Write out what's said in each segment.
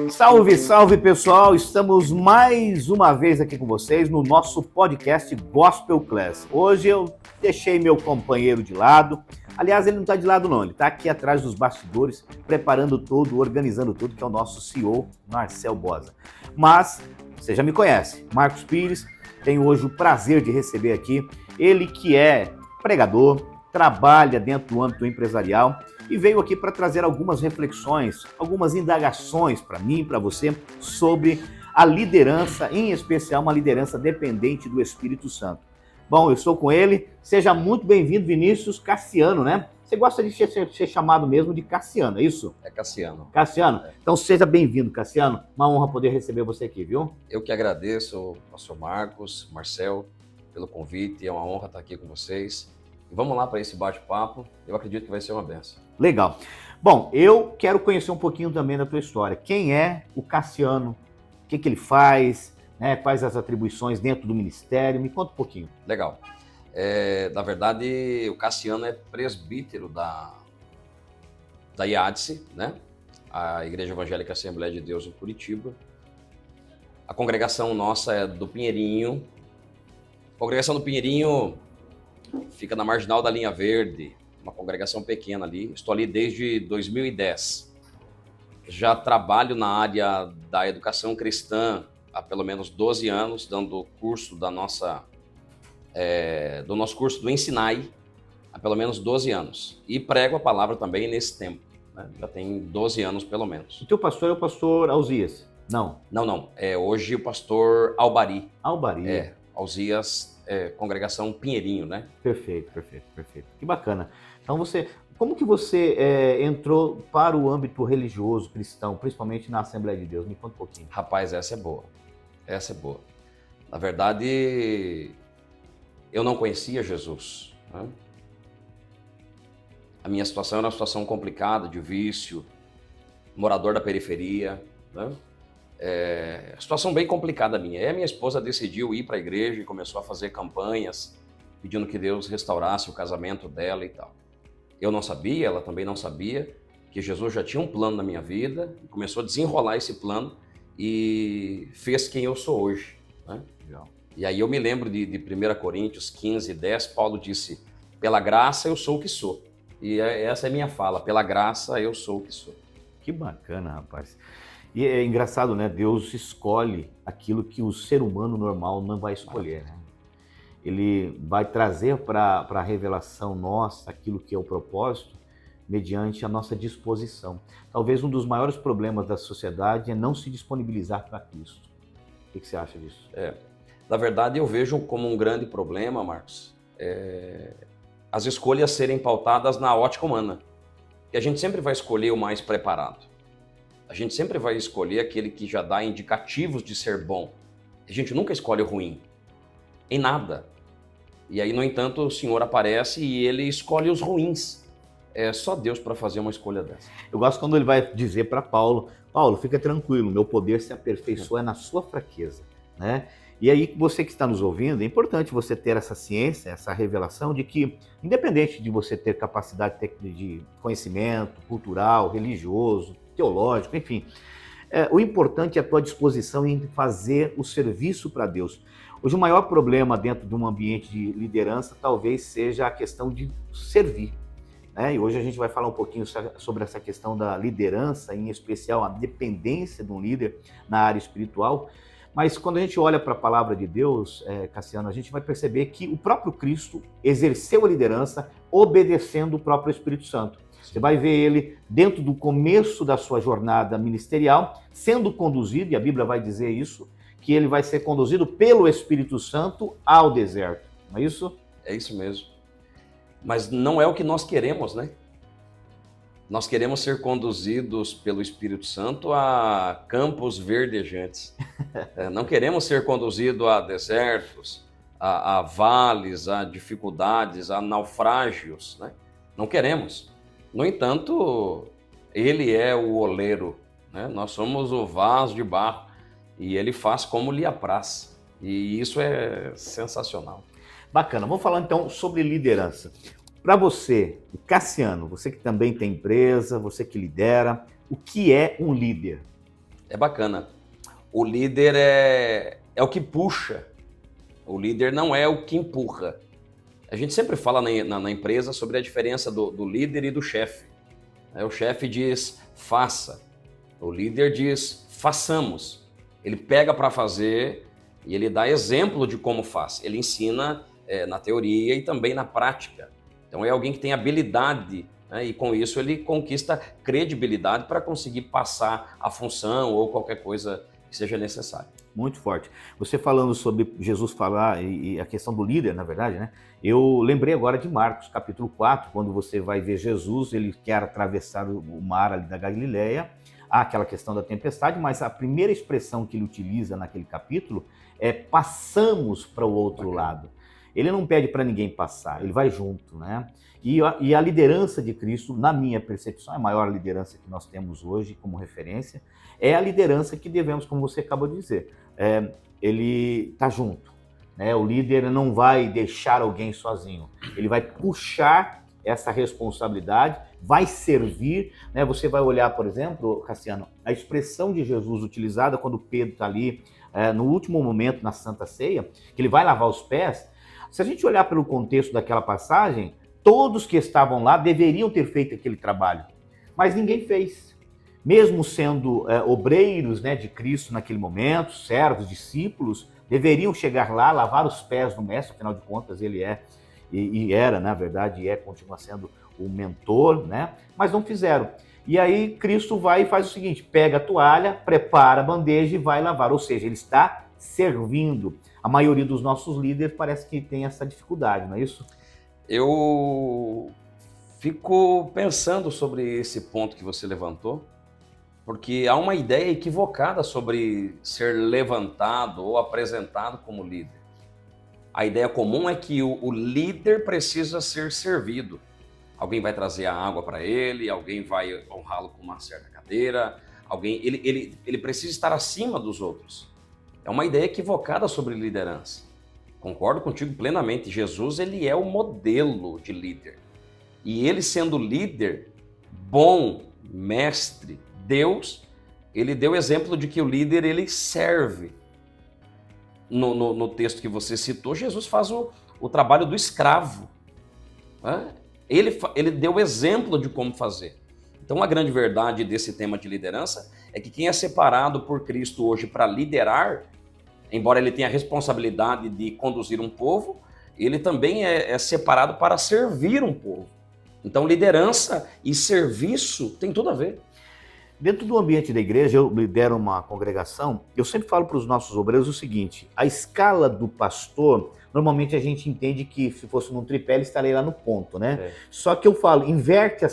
Salve, salve pessoal! Estamos mais uma vez aqui com vocês no nosso podcast Gospel Class. Hoje eu deixei meu companheiro de lado. Aliás, ele não está de lado não, ele está aqui atrás dos bastidores, preparando tudo, organizando tudo, que é o nosso CEO, Marcel Bosa. Mas, você já me conhece, Marcos Pires, tenho hoje o prazer de receber aqui ele que é pregador, trabalha dentro do âmbito empresarial e veio aqui para trazer algumas reflexões, algumas indagações para mim e para você sobre a liderança, em especial uma liderança dependente do Espírito Santo. Bom, eu sou com ele, seja muito bem-vindo, Vinícius Cassiano, né? Você gosta de ser chamado mesmo de Cassiano, é isso? É Cassiano. Cassiano, então seja bem-vindo, Cassiano, uma honra poder receber você aqui, viu? Eu que agradeço, pastor Marcos, Marcel, pelo convite, é uma honra estar aqui com vocês. E vamos lá para esse bate-papo, eu acredito que vai ser uma benção. Legal. Bom, eu quero conhecer um pouquinho também da tua história. Quem é o Cassiano? O que ele faz? Né? Quais as atribuições dentro do ministério? Me conta um pouquinho. Legal. Na verdade, o Cassiano é presbítero da IADSE, né? A Igreja Evangélica Assembleia de Deus em Curitiba. A congregação nossa é do Pinheirinho. A congregação do Pinheirinho fica na marginal da Linha Verde, uma congregação pequena ali. Estou ali desde 2010. Já trabalho na área da educação cristã há pelo menos 12 anos, dando curso do nosso curso do Ensinai há pelo menos 12 anos. E prego a palavra também nesse tempo, né? Já tem 12 anos pelo menos. O teu pastor é o pastor Alzias? Não. Não. É hoje o pastor Albari. Albari. Alzias, congregação Pinheirinho, né? Perfeito. Que bacana. Então como que você entrou para o âmbito religioso cristão, principalmente na Assembleia de Deus? Me conta um pouquinho. Rapaz, essa é boa. Na verdade, eu não conhecia Jesus, né? A minha situação era uma situação complicada, de vício, morador da periferia, né? Situação bem complicada minha. Aí a minha esposa decidiu ir para a igreja e começou a fazer campanhas, pedindo que Deus restaurasse o casamento dela e tal. Eu não sabia, ela também não sabia, que Jesus já tinha um plano na minha vida, começou a desenrolar esse plano e fez quem eu sou hoje, né? Legal. E aí eu me lembro de 1 Coríntios 15:10, Paulo disse, pela graça eu sou o que sou. E essa é a minha fala, pela graça eu sou o que sou. Que bacana, rapaz. E é engraçado, né? Deus escolhe aquilo que o ser humano normal não vai escolher, né? Ele vai trazer para a revelação nossa aquilo que é o propósito mediante a nossa disposição. Talvez um dos maiores problemas da sociedade é não se disponibilizar para Cristo. O que você acha disso? Na verdade, eu vejo como um grande problema, Marcos, as escolhas serem pautadas na ótica humana. E a gente sempre vai escolher o mais preparado. A gente sempre vai escolher aquele que já dá indicativos de ser bom. A gente nunca escolhe o ruim, em nada. E aí, no entanto, o Senhor aparece e ele escolhe os ruins. É só Deus para fazer uma escolha dessa. Eu gosto quando ele vai dizer para Paulo, fica tranquilo, meu poder se aperfeiçoa na sua fraqueza, né? E aí, você que está nos ouvindo, é importante você ter essa ciência, essa revelação de que, independente de você ter capacidade de conhecimento cultural, religioso, teológico, enfim, o importante é a tua disposição em fazer o serviço para Deus. Hoje o maior problema dentro de um ambiente de liderança talvez seja a questão de servir, né? E hoje a gente vai falar um pouquinho sobre essa questão da liderança, em especial a dependência de um líder na área espiritual. Mas quando a gente olha para a palavra de Deus, Cassiano, a gente vai perceber que o próprio Cristo exerceu a liderança obedecendo o próprio Espírito Santo. Você vai ver ele dentro do começo da sua jornada ministerial, sendo conduzido, e a Bíblia vai dizer isso, que ele vai ser conduzido pelo Espírito Santo ao deserto. Não é isso? É isso mesmo. Mas não é o que nós queremos, né? Nós queremos ser conduzidos pelo Espírito Santo a campos verdejantes. Não queremos ser conduzidos a desertos, a vales, a dificuldades, a naufrágios, né? Não queremos. No entanto, ele é o oleiro, né? Nós somos o vaso de barro e ele faz como lhe apraz. E isso é sensacional. Bacana. Vamos falar então sobre liderança. Para você, Cassiano, você que também tem empresa, você que lidera, o que é um líder? É bacana. O líder é o que puxa. O líder não é o que empurra. A gente sempre fala na empresa sobre a diferença do líder e do chefe. O chefe diz, faça. O líder diz, façamos. Ele pega para fazer e ele dá exemplo de como faz. Ele ensina na teoria e também na prática. Então é alguém que tem habilidade, né? E com isso ele conquista credibilidade para conseguir passar a função ou qualquer coisa que seja necessária. Muito forte. Você falando sobre Jesus falar e a questão do líder, na verdade, né? Eu lembrei agora de Marcos, capítulo 4, quando você vai ver Jesus, ele quer atravessar o mar ali da Galileia, há aquela questão da tempestade, mas a primeira expressão que ele utiliza naquele capítulo é passamos para o outro lado. Ele não pede para ninguém passar, ele vai junto, né? E a liderança de Cristo, na minha percepção, é a maior liderança que nós temos hoje como referência, é a liderança que devemos, como você acabou de dizer, ele está junto, né? O líder não vai deixar alguém sozinho, ele vai puxar essa responsabilidade, vai servir, né? Você vai olhar, por exemplo, Cassiano, a expressão de Jesus utilizada quando Pedro está ali, no último momento na Santa Ceia, que ele vai lavar os pés. Se a gente olhar pelo contexto daquela passagem, todos que estavam lá deveriam ter feito aquele trabalho, mas ninguém fez. Mesmo sendo obreiros, né, de Cristo naquele momento, servos, discípulos, deveriam chegar lá, lavar os pés do mestre, afinal de contas ele e era, na verdade, continua sendo o mentor, né? Mas não fizeram. E aí Cristo vai e faz o seguinte, pega a toalha, prepara a bandeja e vai lavar, ou seja, ele está servindo. A maioria dos nossos líderes parece que tem essa dificuldade, não é isso? Eu fico pensando sobre esse ponto que você levantou, porque há uma ideia equivocada sobre ser levantado ou apresentado como líder. A ideia comum é que o líder precisa ser servido. Alguém vai trazer a água para ele, alguém vai honrá-lo com uma certa cadeira, ele precisa estar acima dos outros. É uma ideia equivocada sobre liderança. Concordo contigo plenamente. Jesus, ele é o modelo de líder. E ele sendo líder, bom, mestre, Deus, ele deu exemplo de que o líder, ele serve. No texto que você citou, Jesus faz o trabalho do escravo. Né? Ele deu exemplo de como fazer. Então, a grande verdade desse tema de liderança é que quem é separado por Cristo hoje para liderar, embora ele tenha a responsabilidade de conduzir um povo, ele também é separado para servir um povo. Então, liderança e serviço tem tudo a ver. Dentro do ambiente da igreja, eu lidero uma congregação, eu sempre falo para os nossos obreiros o seguinte, a escala do pastor, normalmente a gente entende que se fosse num tripé, ele estaria lá no ponto, né? Só que eu falo, inverte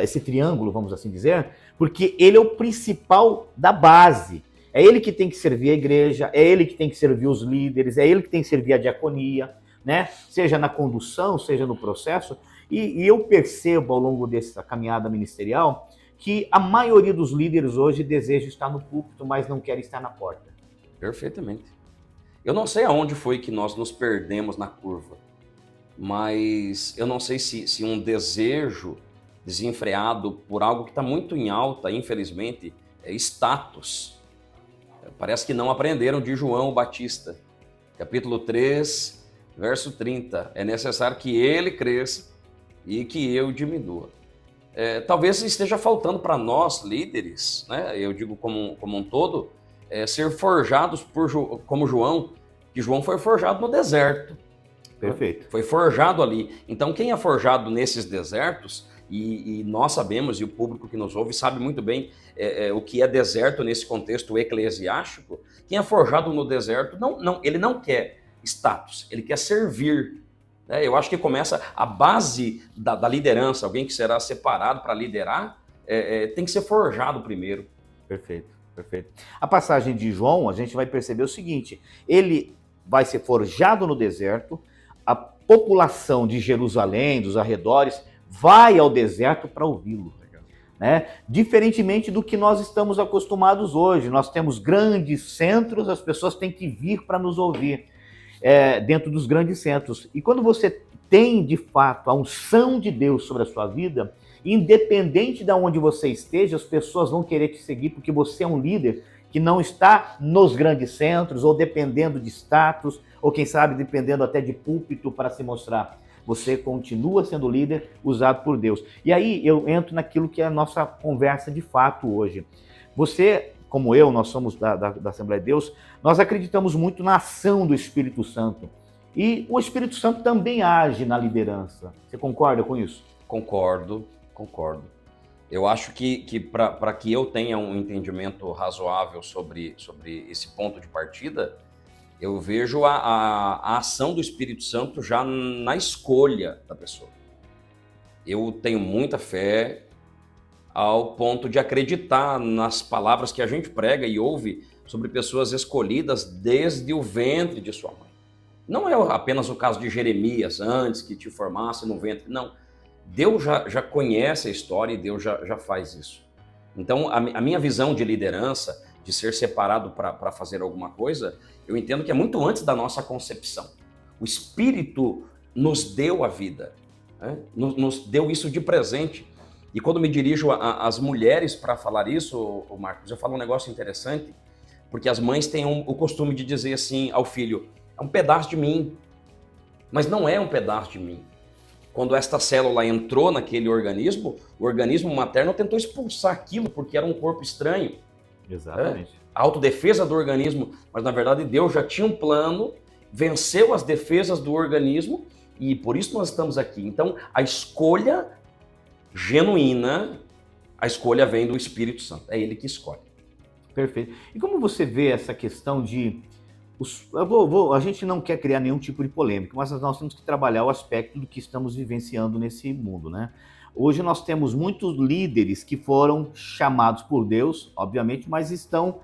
esse triângulo, vamos assim dizer, porque ele é o principal da base. É ele que tem que servir a igreja, é ele que tem que servir os líderes, é ele que tem que servir a diaconia, né? Seja na condução, seja no processo. E eu percebo ao longo dessa caminhada ministerial que a maioria dos líderes hoje deseja estar no púlpito, mas não quer estar na porta. Perfeitamente. Eu não sei aonde foi que nós nos perdemos na curva, mas eu não sei se um desejo desenfreado por algo que está muito em alta, infelizmente, é status. Parece que não aprenderam de João Batista. Capítulo 3, verso 30. É necessário que ele cresça e que eu diminua. Talvez esteja faltando para nós, líderes, né? Eu digo como um todo, ser forjados como João, que João foi forjado no deserto. Perfeito. Foi forjado ali. Então, quem é forjado nesses desertos, e nós sabemos, e o público que nos ouve sabe muito bem o que é deserto nesse contexto eclesiástico, quem é forjado no deserto, ele não quer status, ele quer servir. Eu acho que começa a base da liderança, alguém que será separado para liderar, tem que ser forjado primeiro. Perfeito, perfeito. A passagem de João, a gente vai perceber o seguinte, ele vai ser forjado no deserto, a população de Jerusalém, dos arredores, vai ao deserto para ouvi-lo. Né? Diferentemente do que nós estamos acostumados hoje, nós temos grandes centros, as pessoas têm que vir para nos ouvir. dentro dos grandes centros. E quando você tem, de fato, a unção de Deus sobre a sua vida, independente de onde você esteja, as pessoas vão querer te seguir, porque você é um líder que não está nos grandes centros, ou dependendo de status, ou quem sabe dependendo até de púlpito para se mostrar. Você continua sendo líder usado por Deus. E aí eu entro naquilo que é a nossa conversa de fato hoje. Você, como eu, nós somos da Assembleia de Deus, nós acreditamos muito na ação do Espírito Santo. E o Espírito Santo também age na liderança. Você concorda com isso? Concordo. Eu acho que para que eu tenha um entendimento razoável sobre esse ponto de partida, eu vejo a ação do Espírito Santo já na escolha da pessoa. Eu tenho muita fé ao ponto de acreditar nas palavras que a gente prega e ouve sobre pessoas escolhidas desde o ventre de sua mãe. Não é apenas o caso de Jeremias, antes que te formasse no ventre, não. Deus já conhece a história e Deus já faz isso. Então, a minha visão de liderança, de ser separado para fazer alguma coisa, eu entendo que é muito antes da nossa concepção. O Espírito nos deu a vida, né? Nos deu isso de presente. E quando me dirijo às mulheres para falar isso, Marcos, eu falo um negócio interessante, porque as mães têm o costume de dizer assim ao filho, é um pedaço de mim, mas não é um pedaço de mim. Quando esta célula entrou naquele organismo, o organismo materno tentou expulsar aquilo porque era um corpo estranho. Exatamente. A autodefesa do organismo, mas na verdade Deus já tinha um plano, venceu as defesas do organismo e por isso nós estamos aqui. Então a escolha genuína, a escolha vem do Espírito Santo, é Ele que escolhe. Perfeito. E como você vê essa questão de... a gente não quer criar nenhum tipo de polêmica, mas nós temos que trabalhar o aspecto do que estamos vivenciando nesse mundo, né? Hoje nós temos muitos líderes que foram chamados por Deus, obviamente, mas estão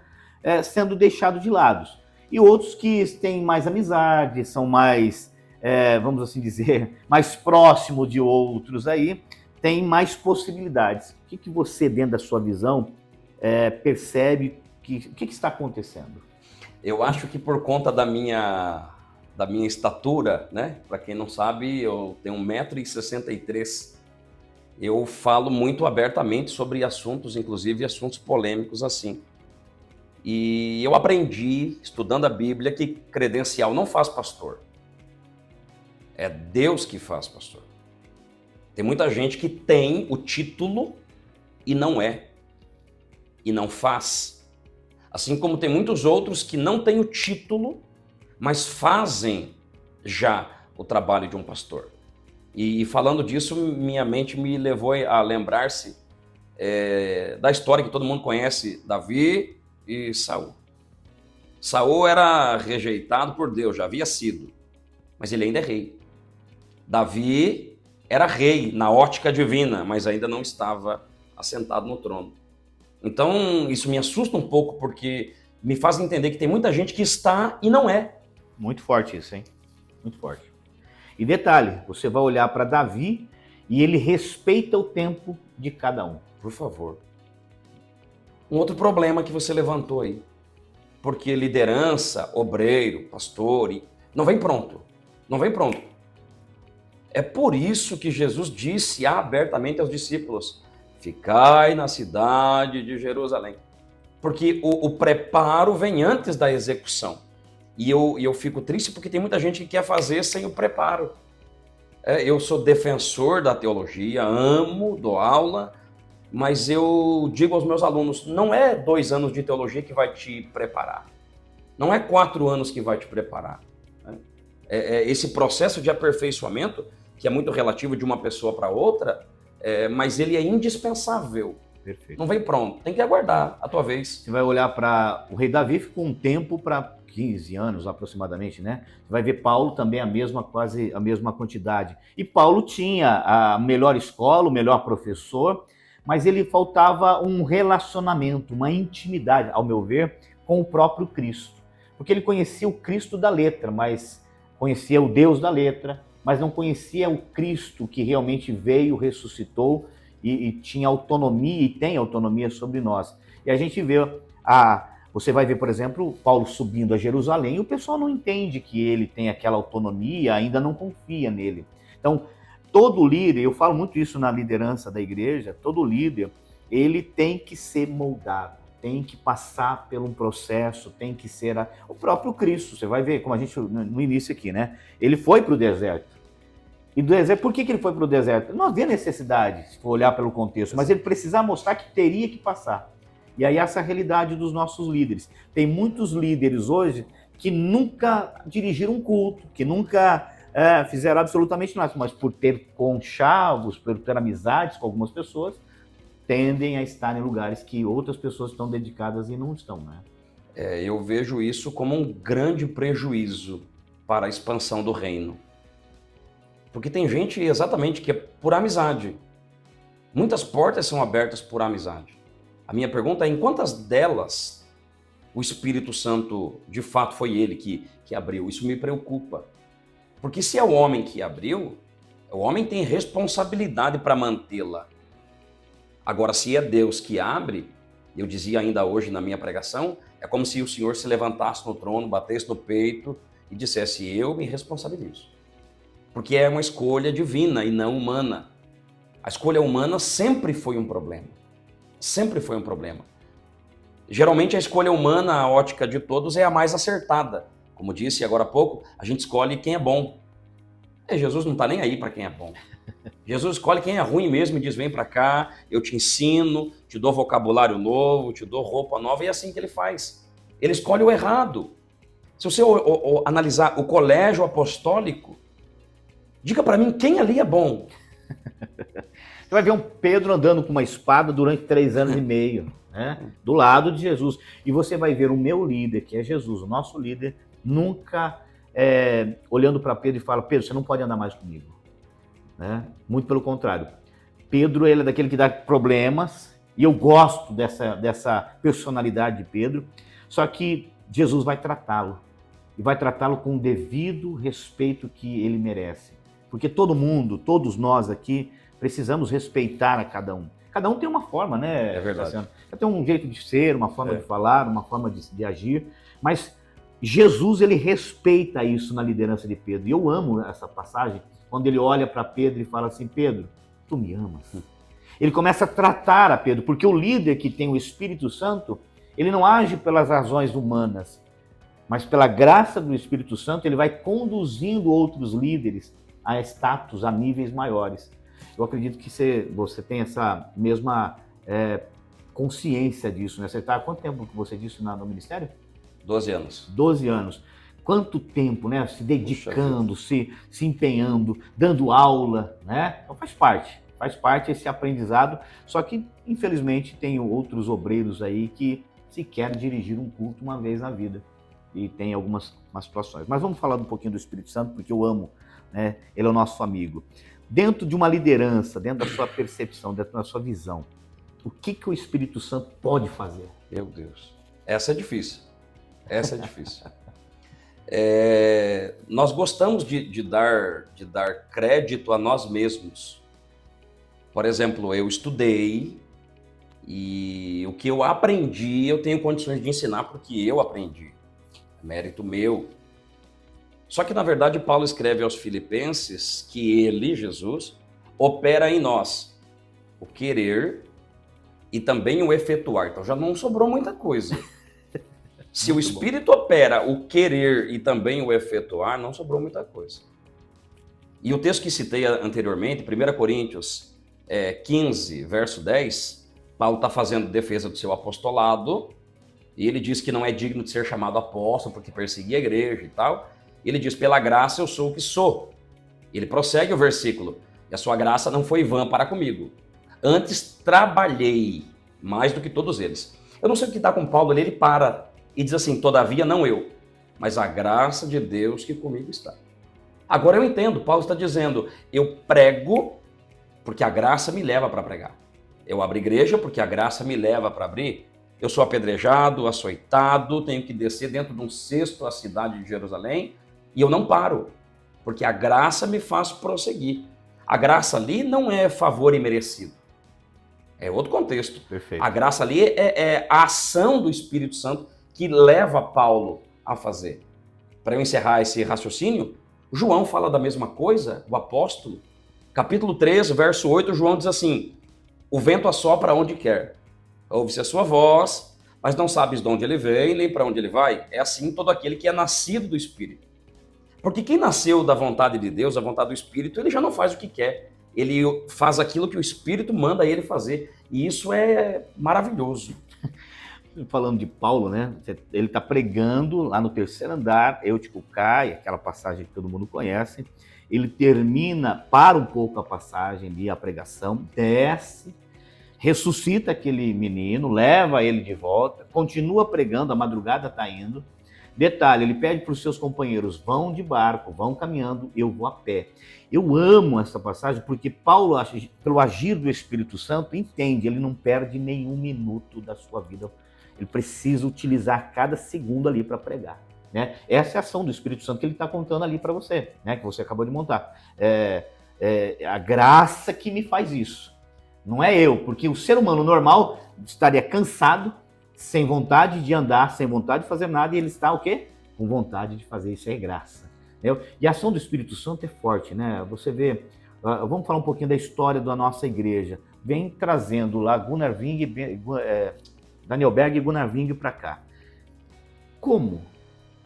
sendo deixados de lado. E outros que têm mais amizade, são mais, vamos assim dizer, mais próximos de outros aí, têm mais possibilidades. O que você, dentro da sua visão, percebe, o que está acontecendo? Eu acho que por conta da minha estatura, né? Para quem não sabe, eu tenho 1,63 m. Eu falo muito abertamente sobre assuntos, inclusive assuntos polêmicos assim. E eu aprendi, estudando a Bíblia, que credencial não faz pastor. É Deus que faz pastor. Tem muita gente que tem o título e não é. E não faz. Assim como tem muitos outros que não têm o título, mas fazem já o trabalho de um pastor. E falando disso, minha mente me levou a lembrar-se da história que todo mundo conhece, Davi e Saul. Saul era rejeitado por Deus, já havia sido, mas ele ainda é rei. Davi era rei na ótica divina, mas ainda não estava assentado no trono. Então, isso me assusta um pouco, porque me faz entender que tem muita gente que está e não é. Muito forte isso, hein? Muito forte. E detalhe, você vai olhar para Davi e ele respeita o tempo de cada um. Por favor. Um outro problema que você levantou aí. Porque liderança, obreiro, pastor, não vem pronto. Não vem pronto. É por isso que Jesus disse abertamente aos discípulos, ficai na cidade de Jerusalém. Porque o preparo vem antes da execução. E eu fico triste porque tem muita gente que quer fazer sem o preparo. Eu sou defensor da teologia, amo, dou aula, mas eu digo aos meus alunos, não é 2 anos de teologia que vai te preparar. Não é 4 anos que vai te preparar. Esse processo de aperfeiçoamento, que é muito relativo de uma pessoa para outra, mas ele é indispensável. Perfeito. Não vem pronto, tem que aguardar a tua vez. Você vai olhar para o rei Davi, ficou um tempo para 15 anos aproximadamente, né? Você vai ver Paulo também quase a mesma quantidade. E Paulo tinha a melhor escola, o melhor professor, mas ele faltava um relacionamento, uma intimidade, ao meu ver, com o próprio Cristo. Porque ele conhecia o Cristo da letra, mas conhecia o Deus da letra, mas não conhecia o Cristo que realmente veio, ressuscitou e tinha autonomia e tem autonomia sobre nós. E a gente vê Você vai ver, por exemplo, Paulo subindo a Jerusalém e o pessoal não entende que ele tem aquela autonomia, ainda não confia nele. Então, todo líder, eu falo muito isso na liderança da igreja, todo líder, ele tem que ser moldado, tem que passar por um processo, tem que ser o próprio Cristo. Você vai ver, como a gente no início aqui, né? Ele foi para o deserto. E do deserto, por que ele foi para o deserto? Não havia necessidade, se for olhar pelo contexto, mas ele precisava mostrar que teria que passar. E aí essa é a realidade dos nossos líderes. Tem muitos líderes hoje que nunca dirigiram um culto, que nunca fizeram absolutamente nada, mas por ter conchavos, por ter amizades com algumas pessoas, tendem a estar em lugares que outras pessoas estão dedicadas e não estão, né? Eu vejo isso como um grande prejuízo para a expansão do reino. Porque tem gente exatamente que é por amizade. Muitas portas são abertas por amizade. A minha pergunta é, em quantas delas o Espírito Santo, de fato, foi ele que abriu? Isso me preocupa. Porque se é o homem que abriu, o homem tem responsabilidade para mantê-la. Agora, se é Deus que abre, eu dizia ainda hoje na minha pregação, é como se o Senhor se levantasse no trono, batesse no peito e dissesse, eu me responsabilizo. Porque é uma escolha divina e não humana. A escolha humana sempre foi um problema. Sempre foi um problema. Geralmente a escolha humana, a ótica de todos, é a mais acertada. Como disse agora há pouco, a gente escolhe quem é bom. Jesus não está nem aí para quem é bom. Jesus escolhe quem é ruim mesmo e diz, vem para cá, eu te ensino, te dou vocabulário novo, te dou roupa nova, e é assim que ele faz. Ele escolhe o errado. Se você analisar o colégio apostólico, diga para mim quem ali é bom. Você vai ver um Pedro andando com uma espada durante 3 anos e meio, né? Do lado de Jesus. E você vai ver o meu líder, que é Jesus, o nosso líder, nunca olhando para Pedro e fala, Pedro, você não pode andar mais comigo. Né? Muito pelo contrário. Pedro, ele é daquele que dá problemas, e eu gosto dessa personalidade de Pedro, só que Jesus vai tratá-lo, e vai tratá-lo com o devido respeito que ele merece. Porque todo mundo, todos nós aqui, precisamos respeitar a cada um. Cada um tem uma forma, né? É verdade. Cada tem um jeito de ser, uma forma de falar, uma forma de agir, mas Jesus, ele respeita isso na liderança de Pedro. E eu amo essa passagem, quando ele olha para Pedro e fala assim, Pedro, tu me amas? Ele começa a tratar a Pedro, porque o líder que tem o Espírito Santo, ele não age pelas razões humanas, mas pela graça do Espírito Santo, ele vai conduzindo outros líderes a status, a níveis maiores. Eu acredito que você tem essa mesma consciência disso, né? Você está há quanto tempo que você disse no ministério? 12 anos. 12 anos. Quanto tempo, né? Se dedicando, se empenhando, dando aula, né? Então faz parte esse aprendizado, só que infelizmente tem outros obreiros aí que sequer dirigir um culto uma vez na vida e tem algumas situações. Mas vamos falar um pouquinho do Espírito Santo, porque eu amo, né? Ele é o nosso amigo. Dentro de uma liderança, dentro da sua percepção, dentro da sua visão, o que o Espírito Santo pode fazer? Meu Deus, essa é difícil. Essa é difícil. Nós gostamos de dar crédito a nós mesmos. Por exemplo, eu estudei e o que eu aprendi eu tenho condições de ensinar porque eu aprendi. É mérito meu. Só que, na verdade, Paulo escreve aos Filipenses que ele, Jesus, opera em nós o querer e também o efetuar. Então já não sobrou muita coisa. Se o Espírito opera o querer e também o efetuar, não sobrou muita coisa. E o texto que citei anteriormente, 1 Coríntios 15, verso 10, Paulo está fazendo defesa do seu apostolado, e ele diz que não é digno de ser chamado apóstolo porque perseguia a igreja e tal. Ele diz, pela graça eu sou o que sou. Ele prossegue o versículo, e a sua graça não foi vã para comigo. Antes trabalhei mais do que todos eles. Eu não sei o que está com Paulo ali, ele para e diz assim, todavia não eu, mas a graça de Deus que comigo está. Agora eu entendo, Paulo está dizendo, eu prego porque a graça me leva para pregar. Eu abro igreja porque a graça me leva para abrir. Eu sou apedrejado, açoitado, tenho que descer dentro de um cesto à cidade de Jerusalém e eu não paro, porque a graça me faz prosseguir. A graça ali não é favor imerecido. É outro contexto. Perfeito. A graça ali é a ação do Espírito Santo que leva Paulo a fazer. Para eu encerrar esse raciocínio, João fala da mesma coisa, o apóstolo. Capítulo 3, verso 8, João diz assim: o vento assopra onde quer, ouve-se a sua voz, mas não sabes de onde ele vem, nem para onde ele vai. É assim todo aquele que é nascido do Espírito. Porque quem nasceu da vontade de Deus, da vontade do Espírito, ele já não faz o que quer. Ele faz aquilo que o Espírito manda ele fazer. E isso é maravilhoso. Falando de Paulo, né? Ele está pregando lá no terceiro andar, Eutico cai, aquela passagem que todo mundo conhece. Ele termina, para um pouco a passagem ali, a pregação, desce, ressuscita aquele menino, leva ele de volta, continua pregando, a madrugada está indo. Detalhe, ele pede para os seus companheiros, vão de barco, vão caminhando, eu vou a pé. Eu amo essa passagem porque Paulo, pelo agir do Espírito Santo, entende, ele não perde nenhum minuto da sua vida. Ele precisa utilizar cada segundo ali para pregar. Né? Essa é a ação do Espírito Santo que ele está contando ali para você, né? Que você acabou de montar. É a graça que me faz isso. Não é eu, porque o ser humano normal estaria cansado, sem vontade de andar, sem vontade de fazer nada, e ele está o quê? Com vontade de fazer isso, é graça. Entendeu? E a ação do Espírito Santo é forte, né? Você vê, vamos falar um pouquinho da história da nossa igreja. Vem trazendo lá Gunnar Ving, Daniel Berg e Gunnar Ving para cá. Como?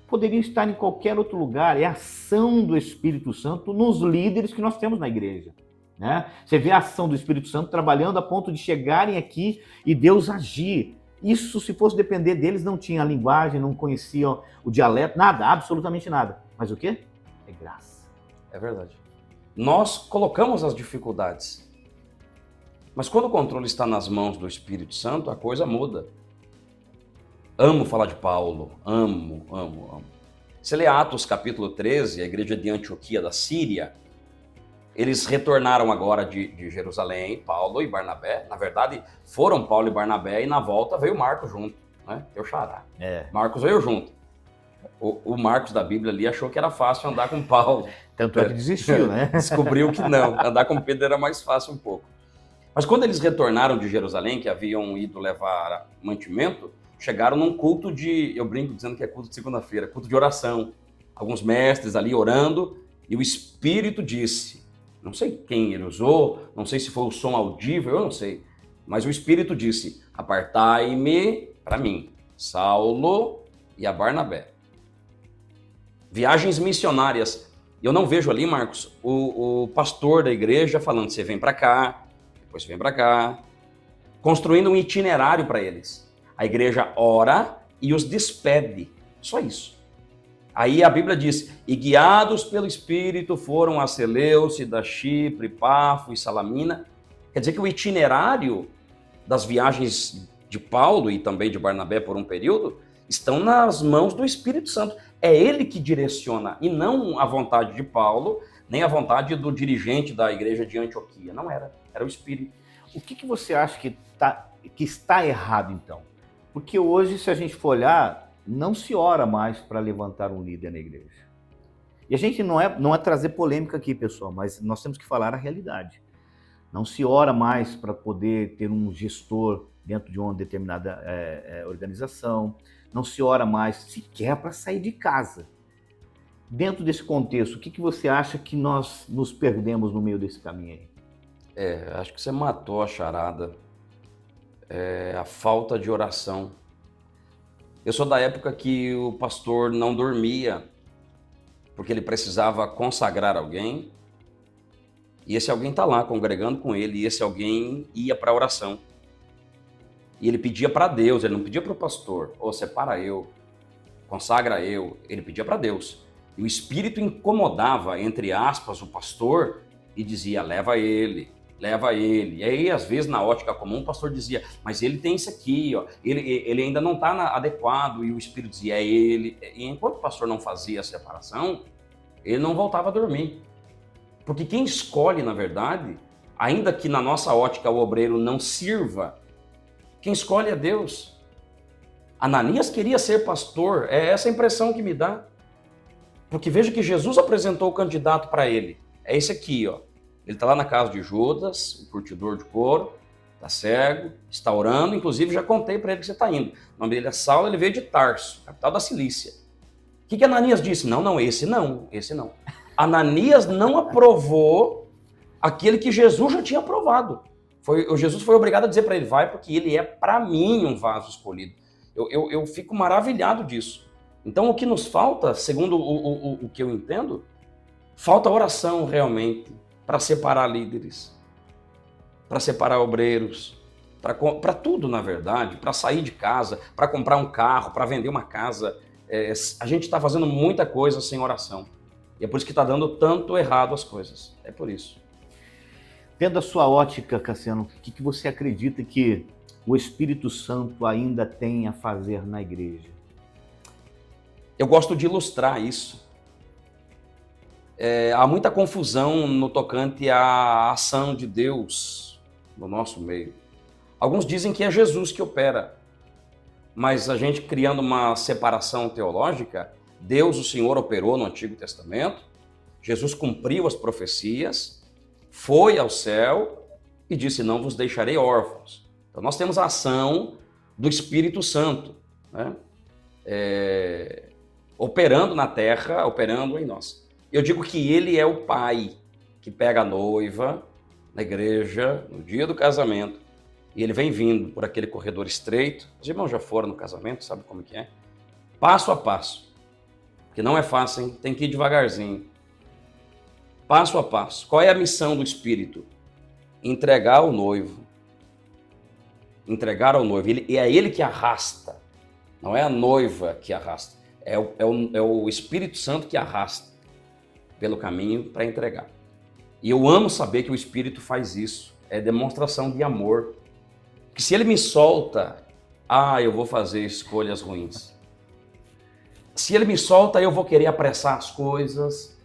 Poderiam estar em qualquer outro lugar, é a ação do Espírito Santo nos líderes que nós temos na igreja. Né? Você vê a ação do Espírito Santo trabalhando a ponto de chegarem aqui e Deus agir. Isso, se fosse depender deles, não tinha a linguagem, não conheciam o dialeto, nada, absolutamente nada. Mas o quê? É graça. É verdade. Nós colocamos as dificuldades. Mas quando o controle está nas mãos do Espírito Santo, a coisa muda. Amo falar de Paulo, amo. Você lê Atos capítulo 13, a igreja de Antioquia da Síria, eles retornaram agora de Jerusalém, Paulo e Barnabé. Na verdade, foram Paulo e Barnabé e na volta veio Marcos junto, né? Teu xará. Marcos veio junto. O Marcos da Bíblia ali achou que era fácil andar com Paulo. Tanto é que desistiu, né? Descobriu que não, andar com Pedro era mais fácil um pouco. Mas quando eles retornaram de Jerusalém, que haviam ido levar mantimento, chegaram num culto eu brinco dizendo que é culto de segunda-feira, culto de oração. Alguns mestres ali orando, e o Espírito disse, não sei quem ele usou, não sei se foi o som audível, eu não sei, mas o Espírito disse, apartai-me para mim, Saulo e a Barnabé. Viagens missionárias. Eu não vejo ali, Marcos, o pastor da igreja falando, você vem para cá, depois você vem para cá, construindo um itinerário para eles. A igreja ora e os despede. Só isso. Aí a Bíblia diz, e guiados pelo Espírito foram a Seleucida, Chipre, Pafo e Salamina. Quer dizer que o itinerário das viagens de Paulo e também de Barnabé por um período estão nas mãos do Espírito Santo. É ele que direciona e não a vontade de Paulo, nem a vontade do dirigente da igreja de Antioquia. Não era, era o Espírito. O que você acha que está errado então? Porque hoje, se a gente for olhar, não se ora mais para levantar um líder na igreja. E a gente não é trazer polêmica aqui, pessoal, mas nós temos que falar a realidade. Não se ora mais para poder ter um gestor dentro de uma determinada organização. Não se ora mais sequer para sair de casa. Dentro desse contexto, o que você acha que nós nos perdemos no meio desse caminho aí? Acho que você matou a charada. A falta de oração. Eu sou da época que o pastor não dormia, porque ele precisava consagrar alguém, e esse alguém está lá congregando com ele, e esse alguém ia para a oração. E ele pedia para Deus, ele não pedia para o pastor, separa eu, consagra eu, ele pedia para Deus. E o Espírito incomodava, entre aspas, o pastor e dizia, leva ele. E aí, às vezes, na ótica comum, o pastor dizia, mas ele tem isso aqui, ó. Ele ainda não está adequado, e o Espírito dizia, é ele. E enquanto o pastor não fazia a separação, ele não voltava a dormir. Porque quem escolhe, na verdade, ainda que na nossa ótica o obreiro não sirva, quem escolhe é Deus. Ananias queria ser pastor, é essa a impressão que me dá. Porque veja que Jesus apresentou o candidato para ele. É esse aqui, ó. Ele está lá na casa de Judas, o curtidor de couro, está cego, está orando, inclusive já contei para ele que você está indo. O nome dele é Saulo, ele veio de Tarso, capital da Cilícia. O que Ananias disse? Não, esse não. Ananias não aprovou aquele que Jesus já tinha aprovado. Jesus foi obrigado a dizer para ele, vai, porque ele é para mim um vaso escolhido. Eu fico maravilhado disso. Então o que nos falta, segundo o que eu entendo, falta oração realmente para separar líderes, para separar obreiros, para tudo na verdade, para sair de casa, para comprar um carro, para vender uma casa. A gente está fazendo muita coisa sem oração. E é por isso que está dando tanto errado as coisas. É por isso. Tendo a sua ótica, Cassiano, o que você acredita que o Espírito Santo ainda tem a fazer na igreja? Eu gosto de ilustrar isso. Há muita confusão no tocante à ação de Deus no nosso meio. Alguns dizem que é Jesus que opera, mas a gente criando uma separação teológica, Deus, o Senhor, operou no Antigo Testamento, Jesus cumpriu as profecias, foi ao céu e disse, não vos deixarei órfãos. Então nós temos a ação do Espírito Santo, né? Operando na terra, operando em nós. Eu digo que ele é o pai que pega a noiva na igreja, no dia do casamento, e ele vem vindo por aquele corredor estreito. Os irmãos já foram no casamento, sabe como que é? Passo a passo, que não é fácil, hein? Tem que ir devagarzinho. Passo a passo. Qual é a missão do Espírito? Entregar ao noivo. Entregar ao noivo. E é ele que arrasta, não é a noiva que arrasta. É o Espírito Santo que arrasta pelo caminho para entregar. E eu amo saber que o Espírito faz isso. É demonstração de amor. Que se ele me solta, eu vou fazer escolhas ruins. Se ele me solta, eu vou querer apressar as coisas.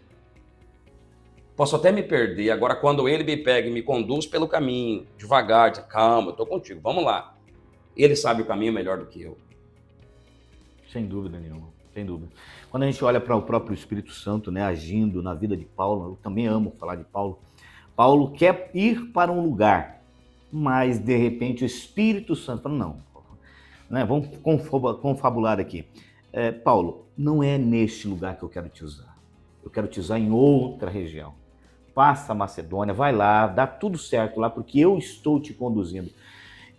Posso até me perder. Agora, quando ele me pega e me conduz pelo caminho, devagar, diz, calma, eu estou contigo, vamos lá. Ele sabe o caminho melhor do que eu. Sem dúvida nenhuma, sem dúvida. Quando a gente olha para o próprio Espírito Santo, né, agindo na vida de Paulo, eu também amo falar de Paulo. Paulo quer ir para um lugar, mas de repente o Espírito Santo fala, não, né, vamos confabular aqui. Paulo, não é neste lugar que eu quero te usar. Eu quero te usar em outra região. Passa a Macedônia, vai lá, dá tudo certo lá, porque eu estou te conduzindo.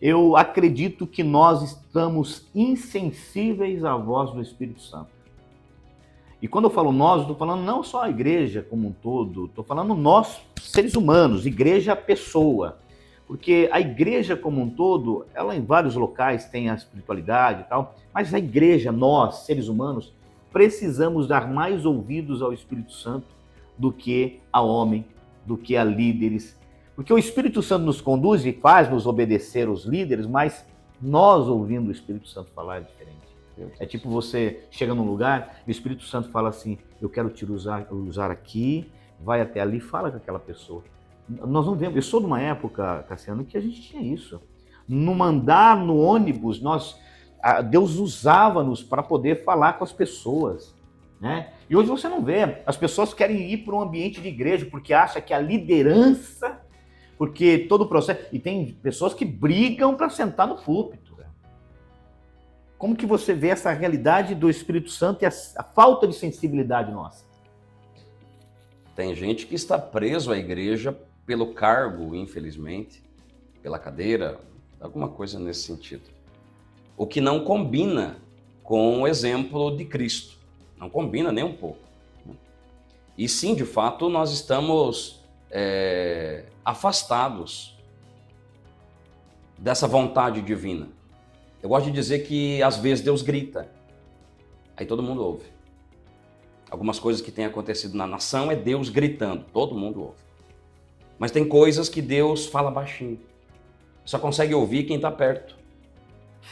Eu acredito que nós estamos insensíveis à voz do Espírito Santo. E quando eu falo nós, estou falando não só a igreja como um todo, estou falando nós, seres humanos, igreja, pessoa. Porque a igreja como um todo, ela em vários locais tem a espiritualidade e tal, mas a igreja, nós, seres humanos, precisamos dar mais ouvidos ao Espírito Santo do que a homem, do que a líderes. Porque o Espírito Santo nos conduz e faz nos obedecer os líderes, mas nós ouvindo o Espírito Santo falar é diferente. É tipo você chega num lugar e o Espírito Santo fala assim, eu quero te usar aqui, vai até ali, fala com aquela pessoa. Nós não vemos, eu sou de uma época, Cassiano, que a gente tinha isso. No mandar no ônibus, Deus usava-nos para poder falar com as pessoas, né? E hoje você não vê, as pessoas querem ir para um ambiente de igreja porque acham que a liderança, porque todo o processo, e tem pessoas que brigam para sentar no púlpito. Né? Como que você vê essa realidade do Espírito Santo e a falta de sensibilidade nossa? Tem gente que está preso à igreja pelo cargo, infelizmente, pela cadeira, alguma coisa nesse sentido. O que não combina com o exemplo de Cristo. Não combina nem um pouco. E sim, de fato, nós estamos afastados dessa vontade divina. Eu gosto de dizer que, às vezes, Deus grita. Aí todo mundo ouve. Algumas coisas que têm acontecido na nação é Deus gritando. Todo mundo ouve. Mas tem coisas que Deus fala baixinho. Só consegue ouvir quem está perto.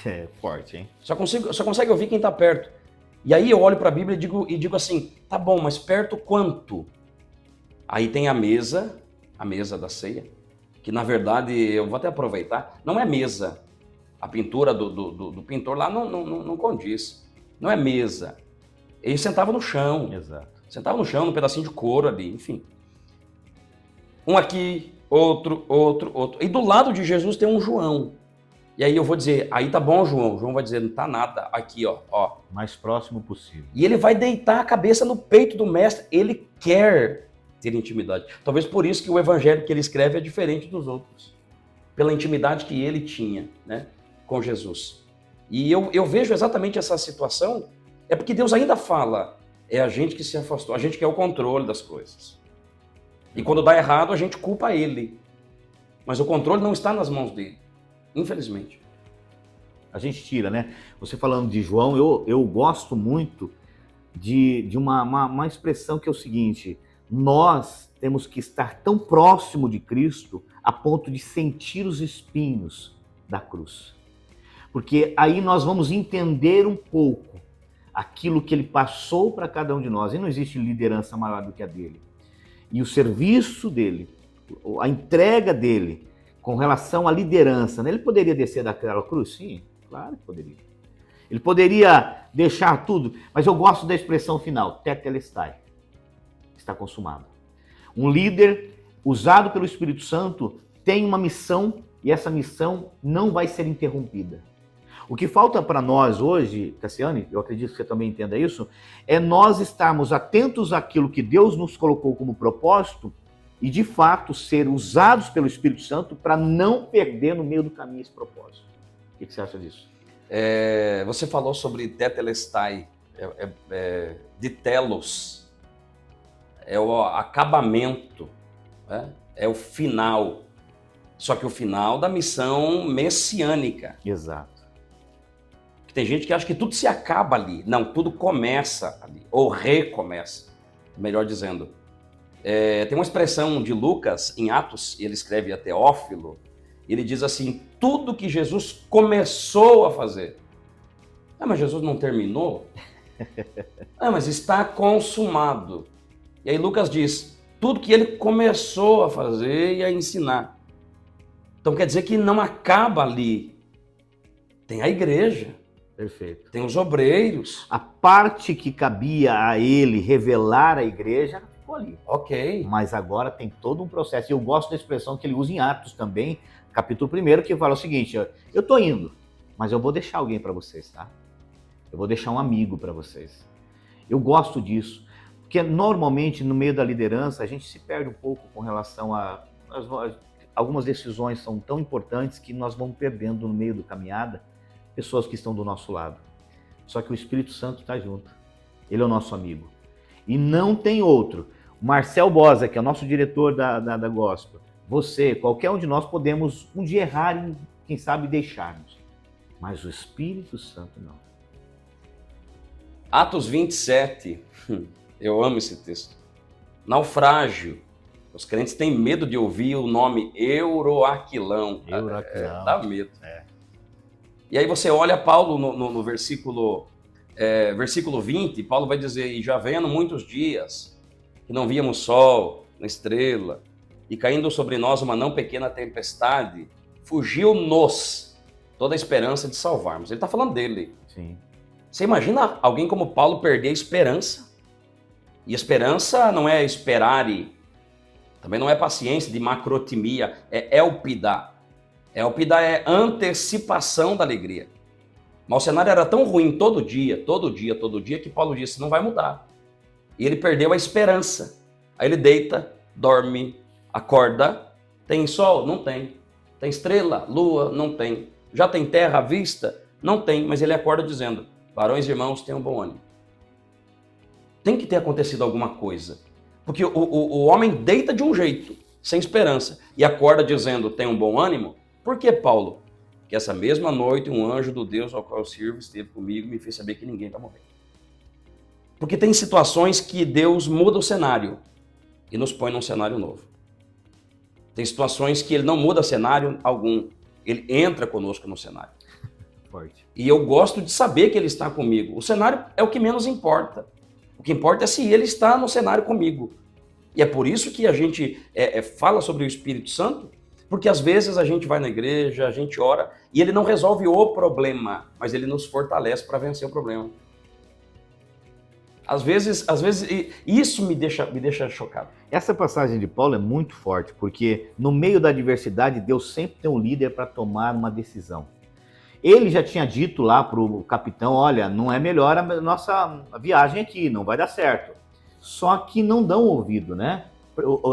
É forte, hein? Só consegue ouvir quem está perto. E aí eu olho para a Bíblia e digo assim, tá bom, mas perto quanto? Aí tem a mesa da ceia, que na verdade, eu vou até aproveitar, não é mesa. A pintura do pintor lá não condiz. Não é mesa. Ele sentava no chão. Exato. Sentava no chão, num pedacinho de couro ali, enfim. Um aqui, outro. E do lado de Jesus tem um João. E aí eu vou dizer, aí tá bom, João. João vai dizer, não tá nada. Aqui, ó. Mais próximo possível. E ele vai deitar a cabeça no peito do mestre. Ele quer ter intimidade. Talvez por isso que o evangelho que ele escreve é diferente dos outros. Pela intimidade que ele tinha, né, com Jesus. E eu vejo exatamente essa situação, é porque Deus ainda fala, é a gente que se afastou, a gente quer o controle das coisas. E quando dá errado, a gente culpa ele. Mas o controle não está nas mãos dele, infelizmente. A gente tira, né? Você falando de João, eu gosto muito de uma expressão que é o seguinte: nós temos que estar tão próximo de Cristo a ponto de sentir os espinhos da cruz. Porque aí nós vamos entender um pouco aquilo que ele passou para cada um de nós. E não existe liderança maior do que a dele. E o serviço dele, a entrega dele com relação à liderança, né? Ele poderia descer daquela cruz? Sim, claro que poderia. Ele poderia deixar tudo, mas eu gosto da expressão final, tetelestai, está consumado. Um líder usado pelo Espírito Santo tem uma missão e essa missão não vai ser interrompida. O que falta para nós hoje, Cassiane, eu acredito que você também entenda isso, é nós estarmos atentos àquilo que Deus nos colocou como propósito e, de fato, ser usados pelo Espírito Santo para não perder no meio do caminho esse propósito. O que você acha disso? Você falou sobre tetelestai, de telos, é o acabamento, né? É o final, só que o final da missão messiânica. Exato. Tem gente que acha que tudo se acaba ali. Não, tudo começa ali, ou recomeça, melhor dizendo. Tem uma expressão de Lucas, em Atos, ele escreve a Teófilo, ele diz assim, tudo que Jesus começou a fazer. Mas Jesus não terminou? Mas está consumado. E aí Lucas diz, tudo que ele começou a fazer e a ensinar. Então quer dizer que não acaba ali. Tem a igreja. Perfeito. Tem os obreiros. A parte que cabia a ele revelar a igreja ficou ali. Ok. Mas agora tem todo um processo. E eu gosto da expressão que ele usa em Atos também, capítulo 1, que fala o seguinte, eu estou indo, mas eu vou deixar alguém para vocês, tá? Eu vou deixar um amigo para vocês. Eu gosto disso, porque normalmente no meio da liderança a gente se perde um pouco com relação a algumas decisões são tão importantes que nós vamos perdendo no meio da caminhada pessoas que estão do nosso lado. Só que o Espírito Santo está junto. Ele é o nosso amigo. E não tem outro. O Marcel Bosa, que é o nosso diretor da Gospel, você, qualquer um de nós podemos um dia errar e, quem sabe, deixarmos. Mas o Espírito Santo não. Atos 27, eu amo esse texto. Naufrágio. Os crentes têm medo de ouvir o nome Euroaquilão. Euroaquilão. Dá medo. E aí você olha Paulo no versículo 20, Paulo vai dizer, e já vendo muitos dias, que não víamos sol, nem estrela, e caindo sobre nós uma não pequena tempestade, fugiu-nos toda a esperança de salvarmos. Ele está falando dele. Sim. Você imagina alguém como Paulo perder a esperança? E esperança não é esperare, também não é paciência de macrotimia, é elpida. Elpida é antecipação da alegria. Mas o cenário era tão ruim todo dia, que Paulo disse, não vai mudar. E ele perdeu a esperança. Aí ele deita, dorme, acorda. Tem sol? Não tem. Tem estrela, lua? Não tem. Já tem terra à vista? Não tem. Mas ele acorda dizendo, varões e irmãos, tenham bom ânimo. Tem que ter acontecido alguma coisa. Porque o homem deita de um jeito, sem esperança, e acorda dizendo, tenham bom ânimo. Por que, Paulo? Que essa mesma noite um anjo do Deus ao qual eu sirvo esteve comigo e me fez saber que ninguém vai morrer. Porque tem situações que Deus muda o cenário e nos põe num cenário novo. Tem situações que ele não muda cenário algum, ele entra conosco no cenário. Forte. E eu gosto de saber que ele está comigo. O cenário é o que menos importa. O que importa é se ele está no cenário comigo. E é por isso que a gente fala sobre o Espírito Santo, porque às vezes a gente vai na igreja, a gente ora, e ele não resolve o problema, mas ele nos fortalece para vencer o problema. Às vezes isso me deixa chocado. Essa passagem de Paulo é muito forte, porque no meio da adversidade, Deus sempre tem um líder para tomar uma decisão. Ele já tinha dito lá para o capitão, olha, não é melhor a nossa viagem aqui, não vai dar certo. Só que não dão ouvido, né?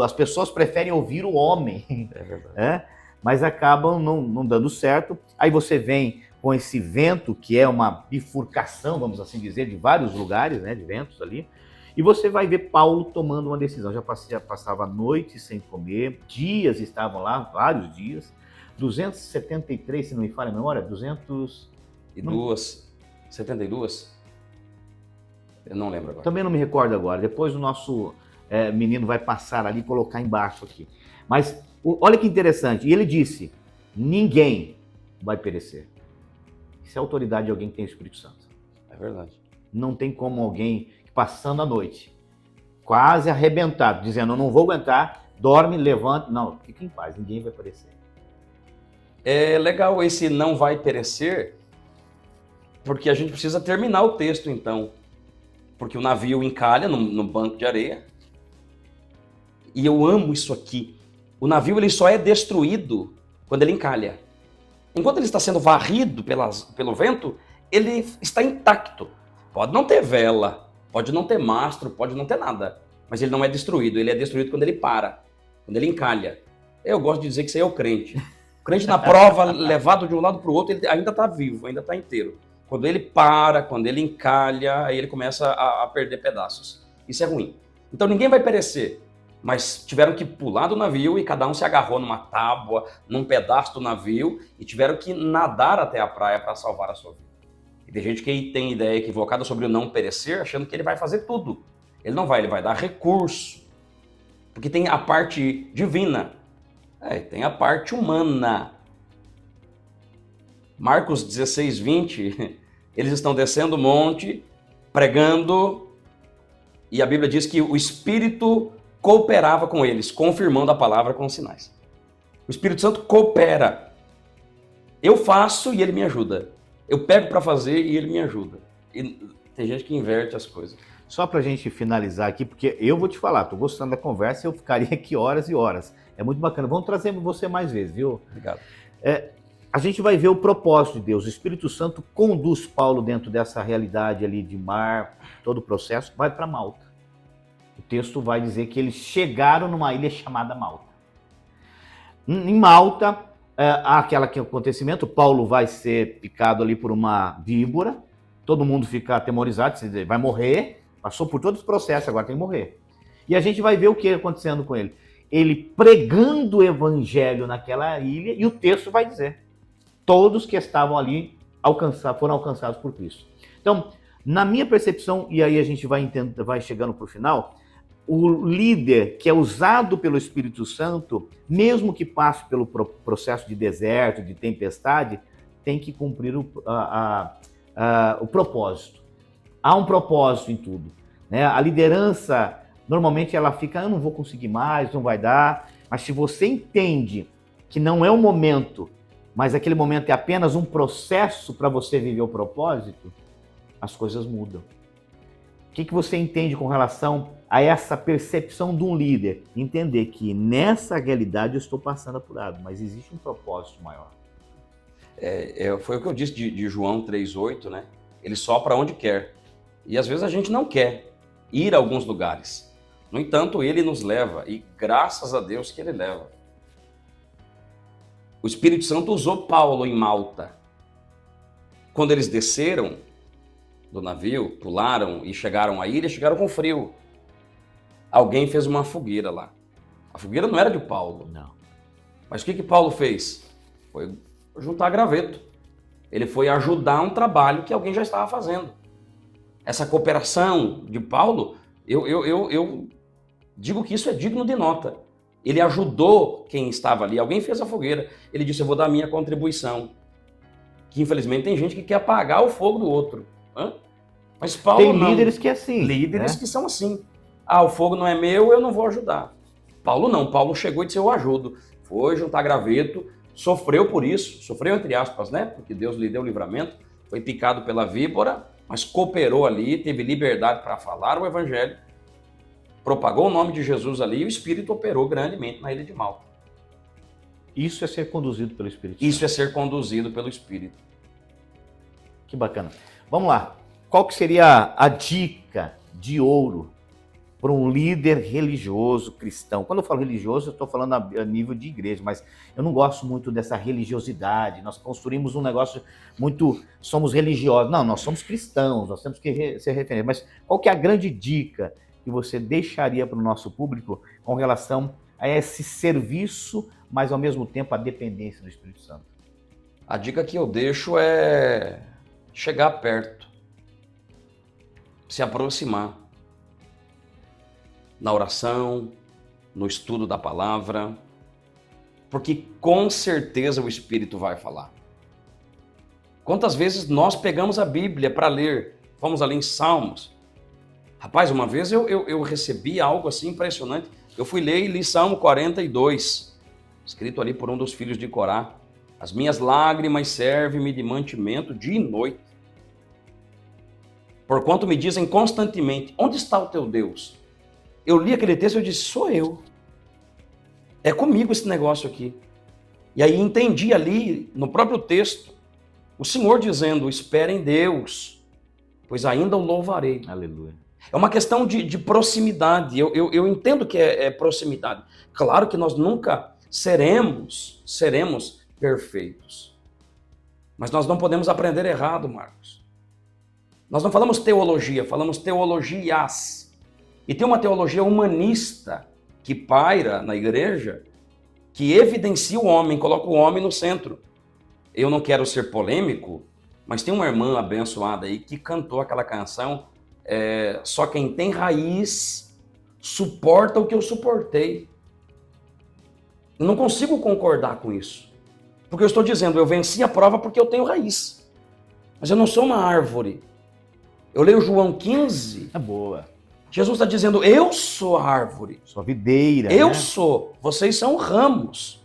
As pessoas preferem ouvir o homem, É verdade. mas acabam não dando certo. Aí você vem com esse vento, que é uma bifurcação, vamos assim dizer, de vários lugares, né, de ventos ali, e você vai ver Paulo tomando uma decisão. Já passava noites sem comer, dias estavam lá, vários dias, 273, se não me falha a memória, 72? Eu não lembro agora. Também não me recordo agora, depois o nosso menino vai passar ali e colocar embaixo aqui. Mas olha que interessante, e ele disse, ninguém vai perecer. Isso é a autoridade de alguém que tem o Espírito Santo. É verdade. Não tem como alguém passando a noite, quase arrebentado, dizendo, eu não vou aguentar, dorme, levanta. Não, fica em paz, ninguém vai perecer. É legal esse não vai perecer, porque a gente precisa terminar o texto então. Porque o navio encalha no banco de areia. E eu amo isso aqui. O navio ele só é destruído quando ele encalha. Enquanto ele está sendo varrido pelo vento, ele está intacto. Pode não ter vela, pode não ter mastro, pode não ter nada. Mas ele não é destruído. Ele é destruído quando ele para, quando ele encalha. Eu gosto de dizer que isso aí é o crente. O crente na prova, levado de um lado para o outro, ele ainda está vivo, ainda está inteiro. Quando ele para, quando ele encalha, aí ele começa a perder pedaços. Isso é ruim. Então ninguém vai perecer. Mas tiveram que pular do navio e cada um se agarrou numa tábua, num pedaço do navio e tiveram que nadar até a praia para salvar a sua vida. E tem gente que tem ideia equivocada sobre o não perecer, achando que ele vai fazer tudo. Ele não vai, ele vai dar recurso. Porque tem a parte divina, tem a parte humana. Marcos 16, 20, eles estão descendo o monte, pregando, e a Bíblia diz que o Espírito cooperava com eles, confirmando a palavra com sinais. O Espírito Santo coopera. Eu faço e ele me ajuda. Eu pego para fazer e ele me ajuda. E tem gente que inverte as coisas. Só para a gente finalizar aqui, porque eu vou te falar, estou gostando da conversa e eu ficaria aqui horas e horas. É muito bacana. Vamos trazer você mais vezes, viu? Obrigado. A gente vai ver o propósito de Deus. O Espírito Santo conduz Paulo dentro dessa realidade ali de mar, todo o processo, vai para Malta. O texto vai dizer que eles chegaram numa ilha chamada Malta. Em Malta, há aquele acontecimento, Paulo vai ser picado ali por uma víbora, todo mundo fica atemorizado, vai morrer, passou por todos os processos, agora tem que morrer. E a gente vai ver o que acontecendo com ele. Ele pregando o evangelho naquela ilha, e o texto vai dizer, todos que estavam ali foram alcançados por Cristo. Então, na minha percepção, e aí a gente vai chegando para o final, o líder que é usado pelo Espírito Santo, mesmo que passe pelo processo de deserto, de tempestade, tem que cumprir o propósito. Há um propósito em tudo, né? A liderança, normalmente ela fica, eu não vou conseguir mais, não vai dar, mas se você entende que não é o momento, mas aquele momento é apenas um processo para você viver o propósito, as coisas mudam. O que você entende com relação a essa percepção de um líder? Entender que nessa realidade eu estou passando apurado, mas existe um propósito maior. Foi o que eu disse de João 3,8, né? Ele sopra onde quer. E às vezes a gente não quer ir a alguns lugares. No entanto, ele nos leva, e graças a Deus que ele leva. O Espírito Santo usou Paulo em Malta. Quando eles desceram do navio, pularam e chegaram à ilha, chegaram com frio. Alguém fez uma fogueira lá. A fogueira não era de Paulo. Não. Mas o que Paulo fez? Foi juntar graveto. Ele foi ajudar um trabalho que alguém já estava fazendo. Essa cooperação de Paulo, eu digo que isso é digno de nota. Ele ajudou quem estava ali. Alguém fez a fogueira. Ele disse, eu vou dar a minha contribuição. Que infelizmente tem gente que quer apagar o fogo do outro. Mas Paulo tem não. Líderes que é assim. Líderes, né? Que são assim. O fogo não é meu, eu não vou ajudar. Paulo não. Paulo chegou e disse, eu ajudo. Foi juntar graveto, sofreu por isso. Sofreu entre aspas, né? Porque Deus lhe deu o livramento. Foi picado pela víbora. mas cooperou ali, teve liberdade para falar o evangelho, propagou o nome de Jesus ali e o Espírito operou grandemente na ilha de Malta. Isso é ser conduzido pelo Espírito Santo. Isso é ser conduzido pelo Espírito. Que bacana. Vamos lá. Qual que seria a dica de ouro para um líder religioso cristão? Quando eu falo religioso, eu estou falando a nível de igreja, mas eu não gosto muito dessa religiosidade. Nós construímos um negócio muito... Somos religiosos. Não, nós somos cristãos, nós temos que ser referentes. Mas qual que é a grande dica que você deixaria para o nosso público com relação a esse serviço, mas ao mesmo tempo a dependência do Espírito Santo? A dica que eu deixo é chegar perto, se aproximar na oração, no estudo da palavra, porque com certeza o Espírito vai falar. Quantas vezes nós pegamos a Bíblia para ler, vamos ali em Salmos. Rapaz, uma vez eu recebi algo assim impressionante. Eu fui ler e li Salmo 42, escrito ali por um dos filhos de Corá. As minhas lágrimas servem-me de mantimento dia e noite. Porquanto me dizem constantemente, onde está o teu Deus? Eu li aquele texto e eu disse, sou eu. É comigo esse negócio aqui. E aí entendi ali, no próprio texto, o Senhor dizendo, espere em Deus, pois ainda o louvarei. Aleluia. É uma questão de proximidade. Eu entendo que é proximidade. Claro que nós nunca seremos perfeitos. Mas nós não podemos aprender errado, Marcos. Nós não falamos teologia, falamos teologias. E tem uma teologia humanista que paira na igreja, que evidencia o homem, coloca o homem no centro. Eu não quero ser polêmico, mas tem uma irmã abençoada aí que cantou aquela canção, só quem tem raiz suporta o que eu suportei. Eu não consigo concordar com isso. Porque eu estou dizendo, eu venci a prova porque eu tenho raiz. Mas eu não sou uma árvore. Eu leio João 15. É boa. Jesus está dizendo, eu sou a árvore. Sua videira. Eu né? sou. Vocês são ramos.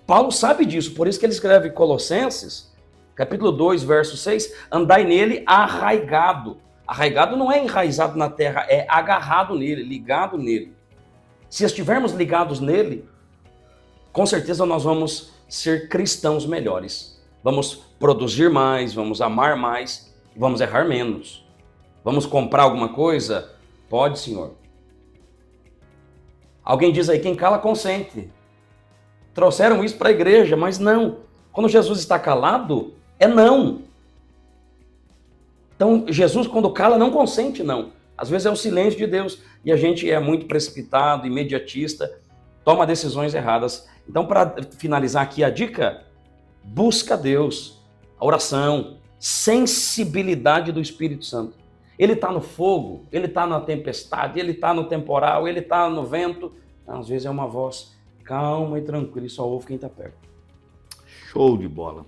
Paulo sabe disso. Por isso que ele escreve Colossenses, capítulo 2, verso 6. Andai nele arraigado. Arraigado não é enraizado na terra, é agarrado nele, ligado nele. Se estivermos ligados nele, com certeza nós vamos ser cristãos melhores. Vamos produzir mais, vamos amar mais, vamos errar menos. Vamos comprar alguma coisa? Pode, Senhor. Alguém diz aí, quem cala consente. Trouxeram isso para a igreja, mas não. Quando Jesus está calado, é não. Então, Jesus, quando cala, não consente, não. Às vezes é o silêncio de Deus. E a gente é muito precipitado, imediatista, toma decisões erradas. Então, para finalizar aqui a dica, busca Deus, a oração, sensibilidade do Espírito Santo. Ele está no fogo, ele está na tempestade, ele está no temporal, ele está no vento. Às vezes é uma voz calma e tranquila e só ouve quem está perto. Show de bola.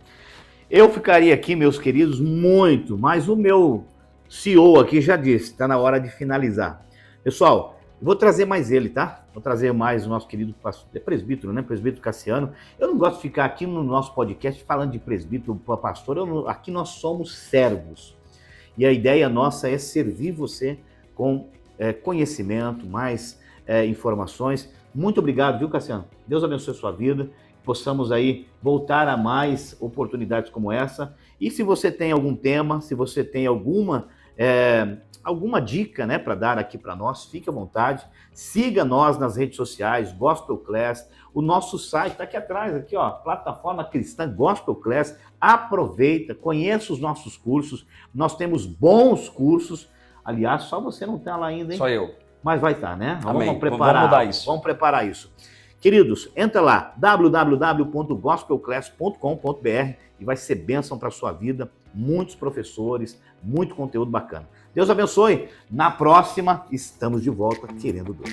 Eu ficaria aqui, meus queridos, muito, mas o meu CEO aqui já disse, está na hora de finalizar. Pessoal, eu vou trazer mais ele, tá? Vou trazer mais o nosso querido presbítero, né? Presbítero Cassiano. Eu não gosto de ficar aqui no nosso podcast falando de presbítero, pastor. Aqui nós somos servos. E a ideia nossa é servir você com conhecimento, mais informações. Muito obrigado, viu, Cassiano? Deus abençoe a sua vida. Possamos aí voltar a mais oportunidades como essa. E se você tem algum tema, se você tem alguma dica, né, para dar aqui para nós, fique à vontade. Siga nós nas redes sociais, Gospel Class. O nosso site está aqui atrás, aqui, ó, plataforma cristã Gospel Class. Aproveita, conheça os nossos cursos. Nós temos bons cursos. Aliás, só você não está lá ainda, hein? Só eu. Mas vai estar, né? Amém. Vamos preparar. Vamos mudar isso. Vamos preparar isso. Queridos, entra lá, www.gospelclass.com.br e vai ser bênção para a sua vida. Muitos professores, muito conteúdo bacana. Deus abençoe. Na próxima, estamos de volta, querendo Deus.